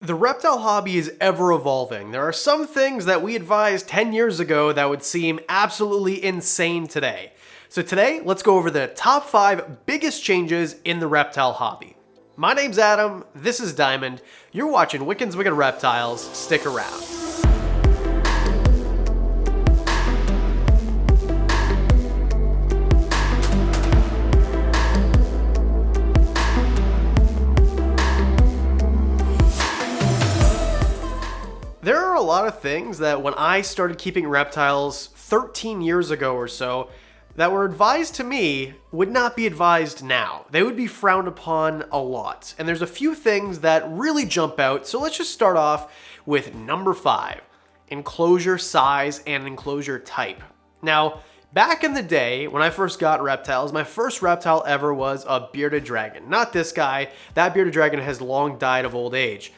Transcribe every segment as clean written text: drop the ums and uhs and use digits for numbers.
The reptile hobby is ever evolving. There are some things that we advised 10 years ago that would seem absolutely insane today. So today, let's go over the top 5 biggest changes in the reptile hobby. My name's Adam, this is Diamond, you're watching Wickens Wicked Reptiles, stick around. There are a lot of things that when I started keeping reptiles 13 years ago or so that were advised to me would not be advised now. They would be frowned upon a lot. And there's a few things that really jump out, so let's just start off with number 5, enclosure size and enclosure type. Now, back in the day when I first got reptiles, my first reptile ever was a bearded dragon. Not this guy, that bearded dragon has long died of old age.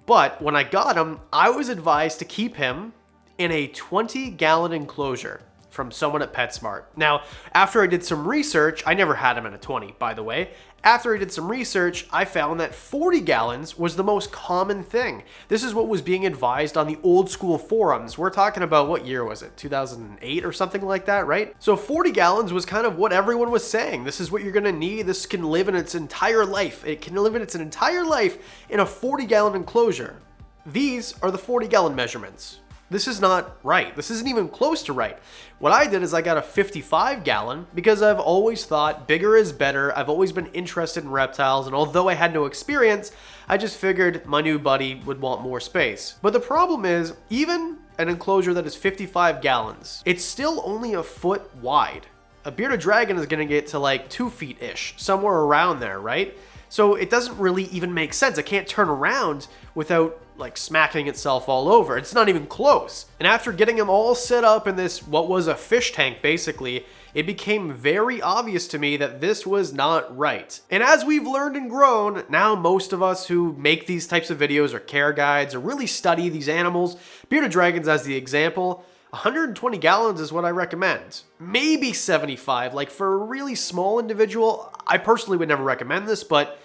But when I got him, I was advised to keep him in a 20-gallon enclosure from someone at PetSmart. Now, after I did some research, I never had him in a 20, by the way. After I did some research, I found that 40 gallons was the most common thing. This is what was being advised on the old school forums. We're talking about, what year was it? 2008 or something like that, right? So 40 gallons was kind of what everyone was saying. This is what you're gonna need. This can live in its entire life. It can live in its entire life in a 40-gallon enclosure. These are the 40-gallon measurements. This is not right. This isn't even close to right. What I did is I got a 55-gallon because I've always thought bigger is better. I've always been interested in reptiles, and although I had no experience, I just figured my new buddy would want more space. But the problem is, even an enclosure that is 55 gallons, it's still only a foot wide. A bearded dragon is gonna get to like 2 feet-ish, somewhere around there, right? So it doesn't really even make sense. It can't turn around without like smacking itself all over. It's not even close. And after getting them all set up in this, what was a fish tank basically, it became very obvious to me that this was not right. And as we've learned and grown, now most of us who make these types of videos or care guides or really study these animals, bearded dragons as the example, 120 gallons is what I recommend. Maybe 75, like for a really small individual, I personally would never recommend this, but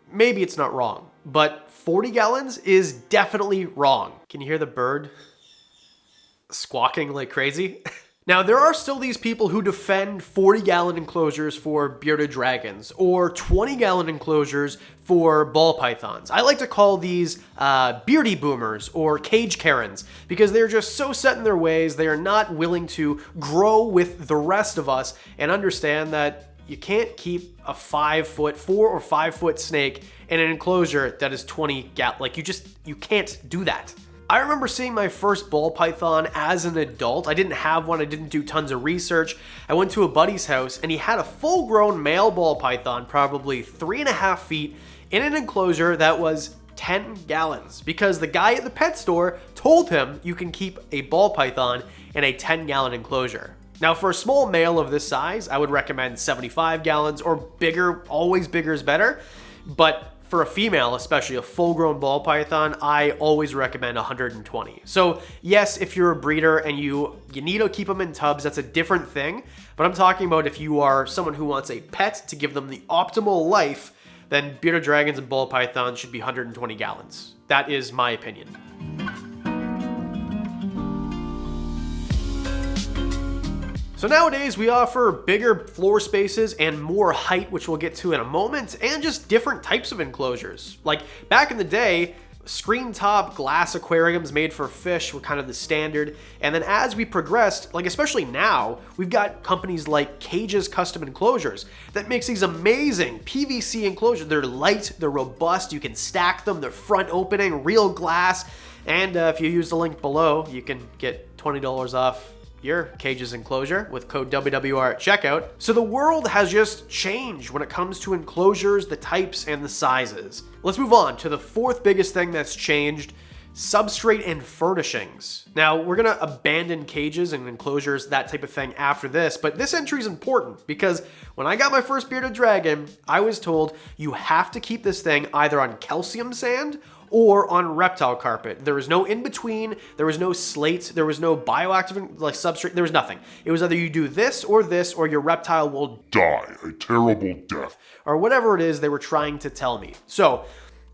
maybe it's not wrong. But 40 gallons is definitely wrong. Can you hear the bird squawking like crazy? Now, there are still these people who defend 40-gallon enclosures for bearded dragons or 20-gallon enclosures for ball pythons. I like to call these beardy boomers or cage Karens because they're just so set in their ways. They are not willing to grow with the rest of us and understand that you can't keep a 4 or 5 foot snake in an enclosure that is 20 gallons. Like you can't do that. I remember seeing my first ball python as an adult. I didn't have one, I didn't do tons of research. I went to a buddy's house and he had a full grown male ball python, probably 3.5 feet, in an enclosure that was 10 gallons because the guy at the pet store told him you can keep a ball python in a 10-gallon enclosure. Now, for a small male of this size, I would recommend 75 gallons or bigger. Always bigger is better. But for a female, especially a full-grown ball python, I always recommend 120. So yes, if you're a breeder and you need to keep them in tubs, that's a different thing. But I'm talking about if you are someone who wants a pet to give them the optimal life, then bearded dragons and ball pythons should be 120 gallons. That is my opinion. So nowadays we offer bigger floor spaces and more height, which we'll get to in a moment, and just different types of enclosures. Like back in the day, screen top glass aquariums made for fish were kind of the standard. And then as we progressed, like especially now, we've got companies like Cage's Custom Enclosures that makes these amazing PVC enclosures. They're light, they're robust, you can stack them, they're front opening, real glass. And if you use the link below, you can get $20 off your Cage's enclosure with code WWR at checkout. So the world has just changed when it comes to enclosures, the types, and the sizes. Let's move on to the 4th biggest thing that's changed, substrate and furnishings. Now, we're gonna abandon cages and enclosures, that type of thing after this, but this entry is important because when I got my first bearded dragon, I was told you have to keep this thing either on calcium sand or on reptile carpet. There was no in between, there was no slate, there was no bioactive like substrate, there was nothing. It was either you do this, or your reptile will die a terrible death. Or whatever it is they were trying to tell me. So,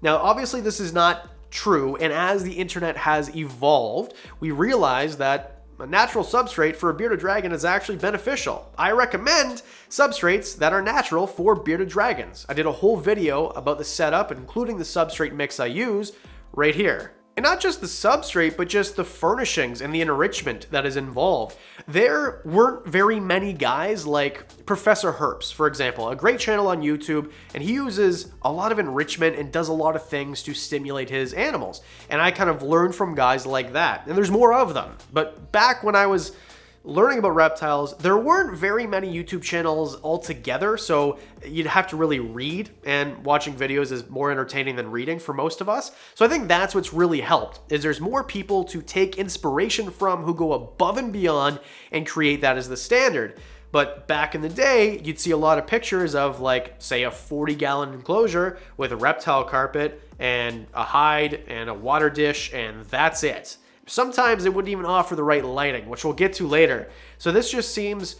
now obviously this is not true, and as the internet has evolved, we realize that a natural substrate for a bearded dragon is actually beneficial. I recommend substrates that are natural for bearded dragons. I did a whole video about the setup, including the substrate mix I use, right here. And not just the substrate, but just the furnishings and the enrichment that is involved. There weren't very many guys like Professor Herps, for example, a great channel on YouTube, and he uses a lot of enrichment and does a lot of things to stimulate his animals. And I kind of learned from guys like that, and there's more of them. But back when I was learning about reptiles, there weren't very many YouTube channels altogether, so you'd have to really read, and watching videos is more entertaining than reading for most of us. So I think that's what's really helped, is there's more people to take inspiration from who go above and beyond and create that as the standard. But back in the day, you'd see a lot of pictures of, like, say, a 40-gallon enclosure with a reptile carpet and a hide and a water dish, and that's it. Sometimes it wouldn't even offer the right lighting, which we'll get to later. So this just seems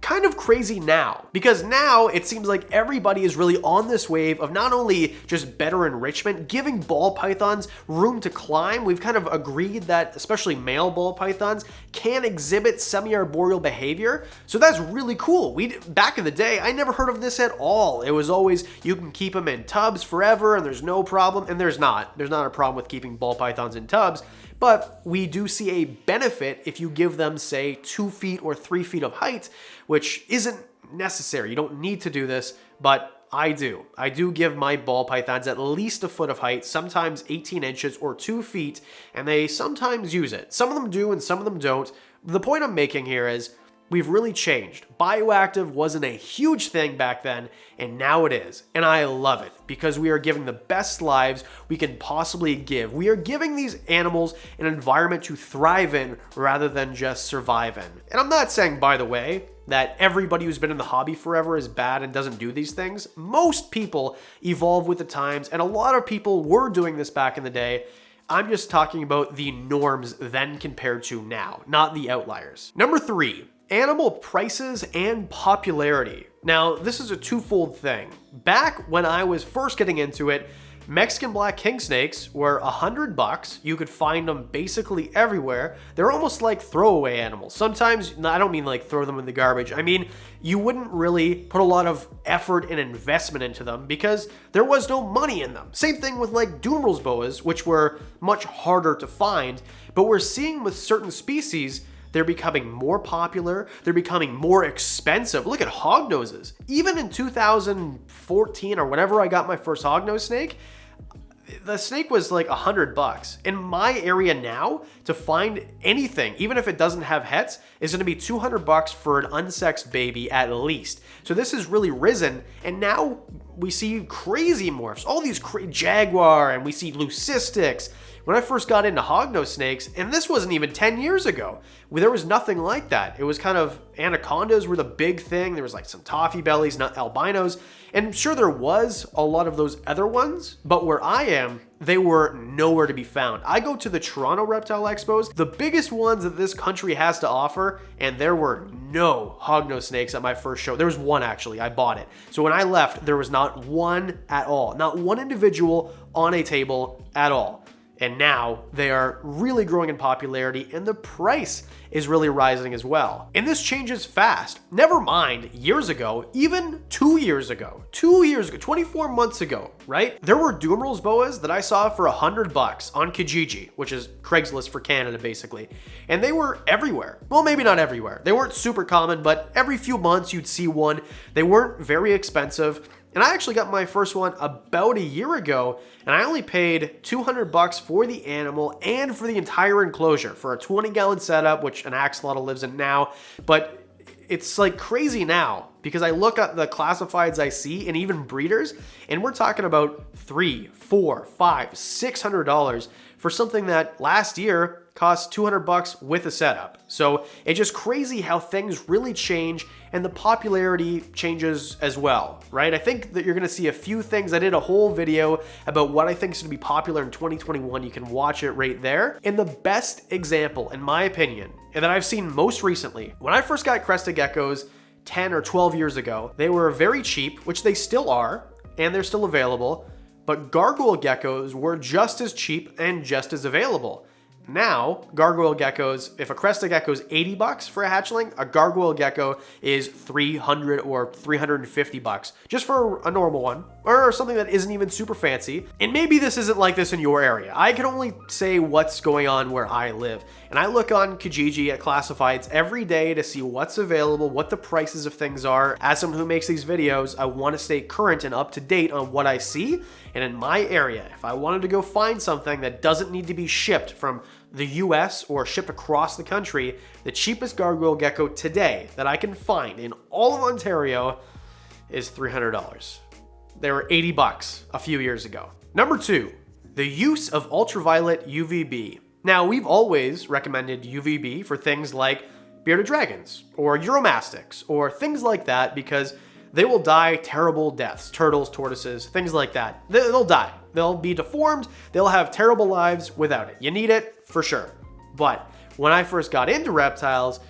kind of crazy now, because now it seems like everybody is really on this wave of not only just better enrichment, giving ball pythons room to climb. We've kind of agreed that especially male ball pythons can exhibit semi-arboreal behavior. So that's really cool. Back in the day, I never heard of this at all. It was always, you can keep them in tubs forever and there's no problem. And there's not a problem with keeping ball pythons in tubs. But we do see a benefit if you give them, say, 2 feet or 3 feet of height, which isn't necessary. You don't need to do this, but I do. I do give my ball pythons at least a foot of height, sometimes 18 inches or 2 feet, and they sometimes use it. Some of them do and some of them don't. The point I'm making here is we've really changed. Bioactive wasn't a huge thing back then, and now it is. And I love it because we are giving the best lives we can possibly give. We are giving these animals an environment to thrive in rather than just survive in. And I'm not saying, by the way, that everybody who's been in the hobby forever is bad and doesn't do these things. Most people evolve with the times, and a lot of people were doing this back in the day. I'm just talking about the norms then compared to now, not the outliers. Number 3. Animal prices and popularity. Now, this is a twofold thing. Back when I was first getting into it, Mexican black king snakes were $100. You could find them basically everywhere. They're almost like throwaway animals. Sometimes, I don't mean like throw them in the garbage. I mean, you wouldn't really put a lot of effort and investment into them because there was no money in them. Same thing with like Dumer's boas, which were much harder to find, but we're seeing with certain species, they're becoming more popular. They're becoming more expensive. Look at hognoses. Even in 2014 or whenever I got my first hognose snake, the snake was like $100. In my area now, to find anything, even if it doesn't have hets, is going to be $200 for an unsexed baby at least. So this has really risen, and now we see crazy morphs. All these jaguar, and we see leucistics. When I first got into hognose snakes, and this wasn't even 10 years ago, there was nothing like that. It was kind of, anacondas were the big thing. There was like some toffee bellies, not albinos. And sure, there was a lot of those other ones, but where I am, they were nowhere to be found. I go to the Toronto Reptile Expos, the biggest ones that this country has to offer, and there were no hognose snakes at my first show. There was one actually, I bought it. So when I left, there was not one at all, not one individual on a table at all. And now they are really growing in popularity, and the price is really rising as well. And this changes fast. Never mind years ago, even 2 years ago, 24 months ago, right? There were Dumer's boas that I saw for $100 on Kijiji, which is Craigslist for Canada basically. And they were everywhere. Well, maybe not everywhere. They weren't super common, but every few months you'd see one. They weren't very expensive. And I actually got my first one about a year ago, and I only paid $200 for the animal and for the entire enclosure for a 20-gallon setup, which an axolotl lives in now. But it's like crazy now because I look at the classifieds I see and even breeders, and we're talking about $300, $400, $500, $600 for something that last year cost $200 with a setup. So it's just crazy how things really change, and the popularity changes as well, right? I think that you're gonna see a few things. I did a whole video about what I think is gonna be popular in 2021. You can watch it right there. And the best example, in my opinion, and that I've seen most recently, when I first got crested geckos 10 or 12 years ago, they were very cheap, which they still are, and they're still available. but gargoyle geckos were just as cheap and just as available. Now, gargoyle geckos, if a crested gecko is $80 for a hatchling, a gargoyle gecko is $300 or $350 just for a normal one, or something that isn't even super fancy. And maybe this isn't like this in your area. I can only say what's going on where I live. And I look on Kijiji at classifieds every day to see what's available, what the prices of things are. As someone who makes these videos, I want to stay current and up to date on what I see. And in my area, if I wanted to go find something that doesn't need to be shipped from the US or shipped across the country, the cheapest gargoyle gecko today that I can find in all of Ontario is $300. They were $80 a few years ago. Number 2, the use of ultraviolet UVB. Now, we've always recommended UVB for things like bearded dragons or uromastics or things like that because they will die terrible deaths. Turtles, tortoises, things like that. They'll die. They'll be deformed. They'll have terrible lives without it. You need it for sure. But when I first got into reptiles,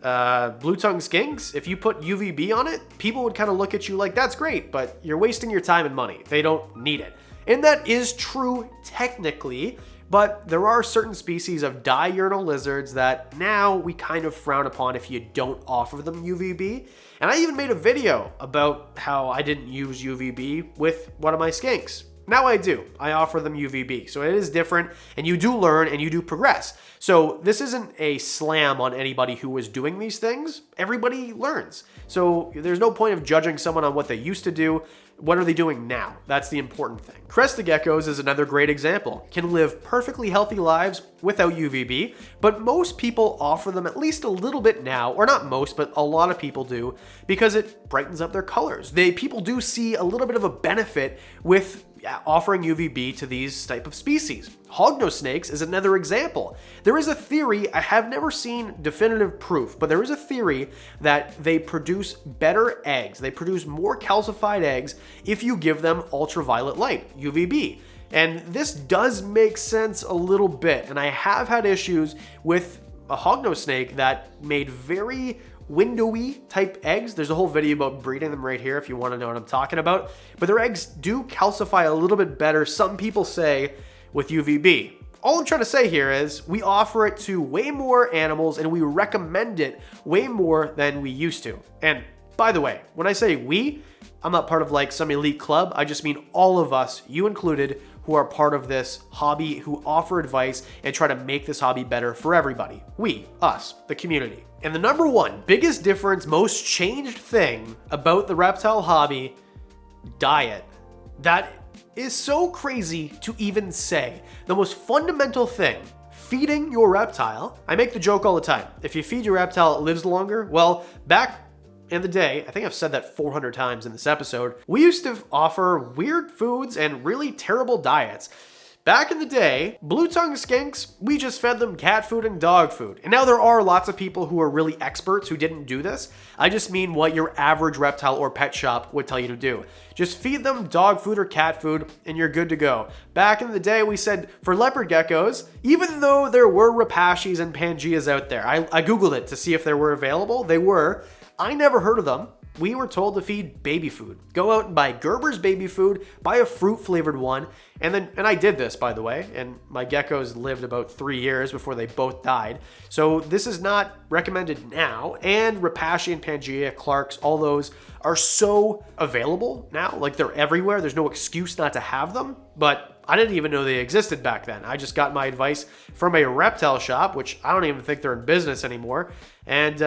blue-tongued skinks, if you put UVB on it, people would kind of look at you like, that's great, but you're wasting your time and money. They don't need it. And that is true technically, but there are certain species of diurnal lizards that now we kind of frown upon if you don't offer them UVB. And I even made a video about how I didn't use UVB with one of my skinks. Now I do. I offer them UVB. So it is different, and you do learn and you do progress. So this isn't a slam on anybody who was doing these things. Everybody learns. So there's no point of judging someone on what they used to do. What are they doing now? That's the important thing. Crested geckos is another great example. Can live perfectly healthy lives without UVB, but most people offer them at least a little bit now, or not most, but a lot of people do, because it brightens up their colors. People do see a little bit of a benefit with offering UVB to these type of species. Hognose snakes is another example. There is a theory, I have never seen definitive proof, but there is a theory that they produce better eggs. They produce more calcified eggs if you give them ultraviolet light, UVB. And this does make sense a little bit. And I have had issues with a hognose snake that made very windowy type eggs. There's a whole video about breeding them right here if you want to know what I'm talking about. But their eggs do calcify a little bit better, some people say, with UVB. All I'm trying to say here is we offer it to way more animals and we recommend it way more than we used to. And by the way, when I say we, I'm not part of like some elite club. I just mean all of us, you included, who are part of this hobby, who offer advice and try to make this hobby better for everybody. We, us, the community. And the number one biggest difference, most changed thing about the reptile hobby, diet. That is so crazy to even say. The most fundamental thing, feeding your reptile. I make the joke all the time. If you feed your reptile, it lives longer. Well, back in the day, I think I've said that 400 times in this episode, we used to offer weird foods and really terrible diets. Back in the day, blue-tongued skinks, we just fed them cat food and dog food. And now there are lots of people who are really experts who didn't do this. I just mean what your average reptile or pet shop would tell you to do. Just feed them dog food or cat food and you're good to go. Back in the day, we said for leopard geckos, even though there were Rapashis and Pangeas out there, I Googled it to see if they were available. They were. I never heard of them. We were told to feed baby food. Go out and buy Gerber's baby food, buy a fruit flavored one, and I did this, by the way, and my geckos lived about 3 years before they both died. So this is not recommended now, and Rapashi and Pangea, Clark's, all those are so available now, like they're everywhere. There's no excuse not to have them, but I didn't even know they existed back then. I just got my advice from a reptile shop, which I don't even think they're in business anymore, and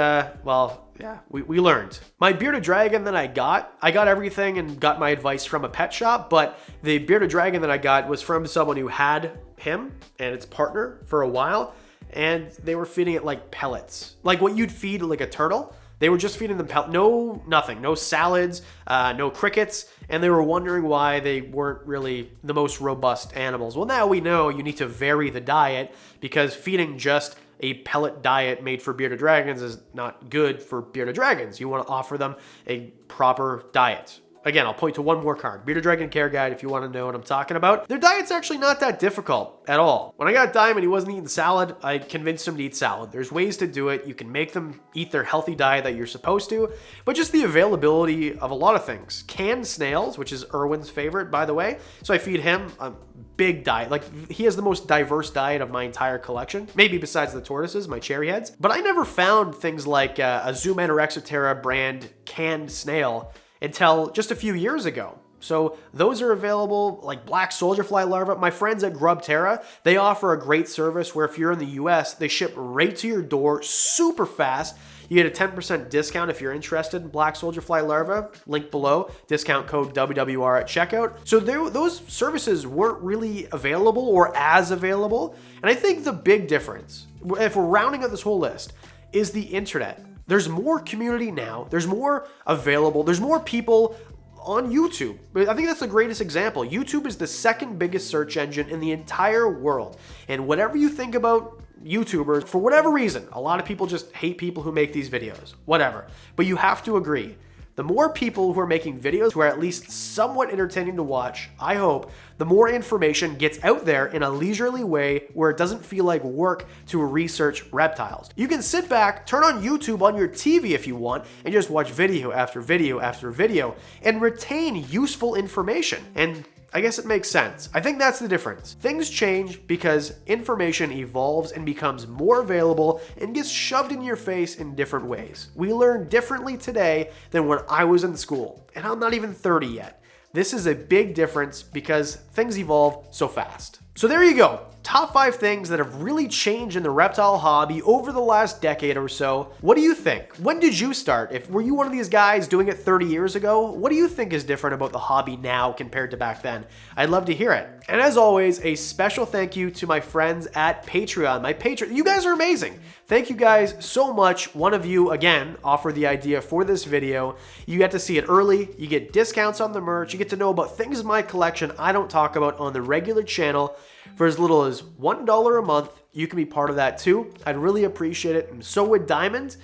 well, yeah, we learned. My bearded dragon that I got everything and got my advice from a pet shop, but the bearded dragon that I got was from someone who had him and its partner for a while, and they were feeding it like pellets. Like what you'd feed like a turtle. They were just feeding them nothing, no salads, no crickets, and they were wondering why they weren't really the most robust animals. Well, now we know you need to vary the diet because feeding just a pellet diet made for bearded dragons is not good for bearded dragons. You want to offer them a proper diet. Again, I'll point to one more card, Bearded Dragon Care Guide, if you want to know what I'm talking about. Their diet's actually not that difficult at all. When I got Diamond, he wasn't eating salad. I convinced him to eat salad. There's ways to do it. You can make them eat their healthy diet that you're supposed to, but just the availability of a lot of things. Canned snails, which is Irwin's favorite, by the way. So I feed him a big diet. Like, he has the most diverse diet of my entire collection, maybe besides the tortoises, my cherry heads. But I never found things like a Zooman or Exoterra brand canned snail until just a few years ago. So those are available, like black soldier fly larvae. My friends at Grubterra, they offer a great service where if you're in the US, they ship right to your door super fast. You get a 10% discount if you're interested in black soldier fly larvae. Link below, discount code WWR at checkout. So those services weren't really available or as available. And I think the big difference, if we're rounding out this whole list, is the internet. There's more community now. There's more available. There's more people on YouTube. I think that's the greatest example. YouTube is the second biggest search engine in the entire world. And whatever you think about YouTubers, for whatever reason, a lot of people just hate people who make these videos, whatever. But you have to agree, the more people who are making videos who are at least somewhat entertaining to watch, I hope, the more information gets out there in a leisurely way where it doesn't feel like work to research reptiles. You can sit back, turn on YouTube on your TV if you want, and just watch video after video after video and retain useful information. And I guess it makes sense. I think that's the difference. Things change because information evolves and becomes more available and gets shoved in your face in different ways. We learn differently today than when I was in school, and I'm not even 30 yet. This is a big difference because things evolve so fast. So there you go. Top 5 things that have really changed in the reptile hobby over the last decade or so. What do you think? When did you start? Were you one of these guys doing it 30 years ago? What do you think is different about the hobby now compared to back then? I'd love to hear it. And as always, a special thank you to my friends at Patreon. My Patreon, you guys are amazing. Thank you guys so much. One of you, again, offered the idea for this video. You get to see it early. You get discounts on the merch. You get to know about things in my collection I don't talk about on the regular channel. For as little as $1 a month, you can be part of that too. I'd really appreciate it, and so would Diamond.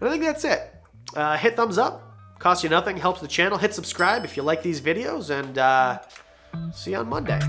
And I think that's it. Hit thumbs up, costs you nothing, helps the channel. Hit subscribe if you like these videos, and see you on Monday.